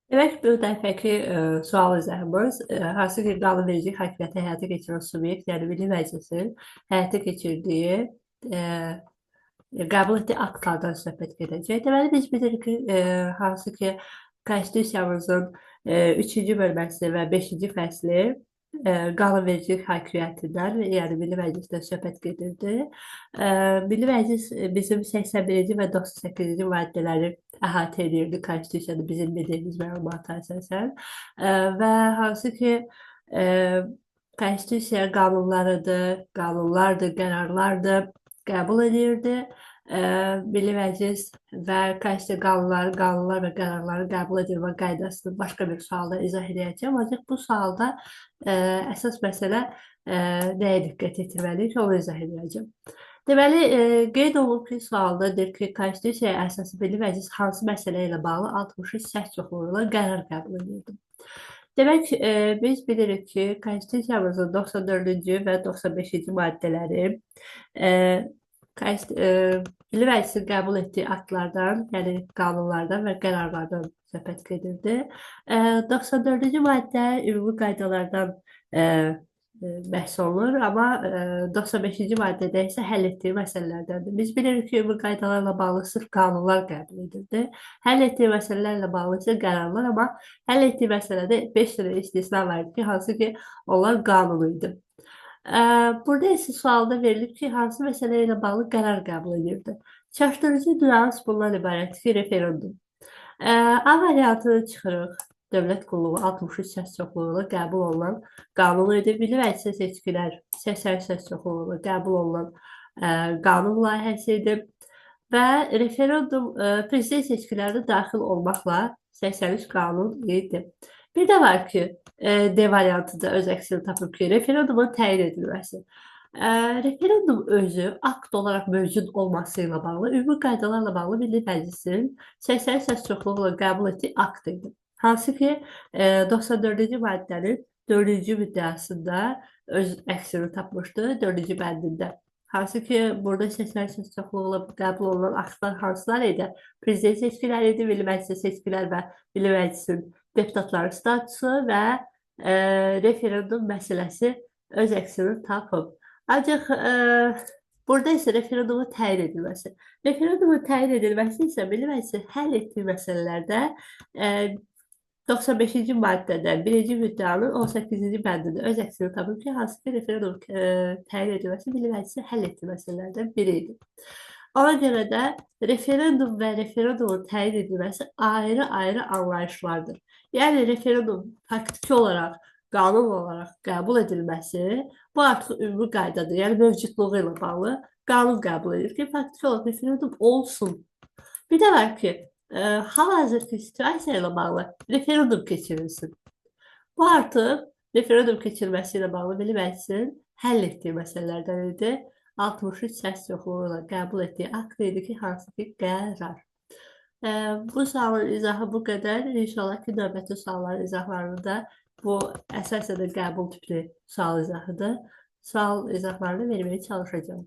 Demək, bu dəfəki sual izahımız, hansı ki, qanunverici hakimiyyəti həyata keçirən subyekt, yəni Milli Məclisin həyata keçirdiyi, e, qəbul etdiyi aktlardan söhbət gedəcək. Deməli, biz bilirik ki, hansı ki, Konstitusiyamızın 3-cü bölməsi və 5-ci fəsli qanunvericilik hakimiyyətindən, yəni Milli Məclisdən söhbət gedirdi. Milli Məclis bizim 81-ci və 98-ci maddələri əhatə edirdi Konstitusiyada bizim bildiyimiz məlumata əsasən. Və hansı ki, e, Konstitusiya qanunlardır, qərarlardır, qəbul edirdi. Milli Məclis və Konstitusiya qanunlar və qərarları qəbul edilmə qaydasını başqa bir sualda izah edəcəm. Ancaq bu sualda əsas məsələ nəyə diqqət yetirməliyik, onu izah edəcəm. Deməli, qeyd olunub ki, sualda deyir ki, Konstitusiyaya əsas Milli Məclis hansı məsələ ilə bağlı 63 səs çoxluğu ilə qərar qəbul edirdi. Demək, biz bilirik ki, Konstitusiyamızın 94-cü və 95-ci maddələri Milli Məclisin qəbul etdiyi aktlardan, yəni qanunlardan və qərarlardan söhbət gedirdi. 94-cü maddə ümumi qaydalardan bəhs olunur, amma 95-ci maddədə isə həll etdiyi məsələlərdəndir. Biz bilirik ki, ümumi qaydalarla bağlı sırf qanunlar qəbul edildi. Həll etdiyi məsələlərlə bağlı isə qərarlar, amma həll etdiyi məsələdə 5 dənə istisna var idi ki, hansı ki, onlar qanun idi. Burada isə sualda verilib ki, hansı məsələ ilə bağlı qərar qəbul edirdi. Çaşdırıcı nüans bundan ibarətdir ki, referendum. A variantını çıxırıq. Dövlət qulluğu 63 səs çoxluğuyla qəbul olunan qanun idi. Milli Məclisə seçkilər 80 səs çoxluğuyla qəbul olunan qanun layihəsi idi. Və referendum prezident seçkilərində daxil olmaqla 83 qanun idi. Bir də var ki, D variantı da öz əksini tapıb ki, referendumun təyin edilməsi. Referendum özü akt olaraq mövcud olması ilə bağlı, ümumi qaydalarla bağlı Milli Məclisin 80 səs çoxluğuyla qəbul etdiyi akt idi. Hansı ki, 94-cü maddənin 4-cü müddəasında öz əksini tapmışdı, 4-cü bəndində. Hansı ki, burada 80 səs çoxluğuyla qəbul olunan aktlar hansılar idi? Prezident seçkiləri idi, Milli Məclisə seçkilər və Milli Məclisin deputatların statusu və referendum məsələsi öz əksini tapıb. Ancaq burada isə referendumun təyin edilməsi. Referendumun təyin edilməsi isə Milli Məclisin həll etdiyi məsələlərdə 95-ci maddədə 1-ci müddəanın 18-ci bəndində öz əksini tapıb ki, hansı ki, referendum təyin edilməsi Milli Məclisin həll etdiyi məsələlərdən biri idi. Ona görə də referendum və referendumun təyin edilməsi ayrı-ayrı anlayışlardır. Yəni, referendum faktiki olaraq, qanun olaraq qəbul edilməsi, bu artıq ümumi qaydadır. Yəni, mövcudluğu ilə bağlı qanun qəbul edir ki, faktiki olaraq referendum olsun. Bir də var ki, hal-hazırki situasiya ilə bağlı referendum keçirilsin. Bu artıq referendum keçirilməsi ilə bağlı Milli Məclisin həll etdiyi məsələlərdən idi. 63 səs çoxluğu ilə qəbul etdiyi akt idi ki, hansı ki, qərar. Bu sualın izahı bu qədər. İnşallah ki, növbəti sualların izahlarında bu əsasən də qəbul tipli sual izahıdır. Sual izahlarını verməyə çalışacağım.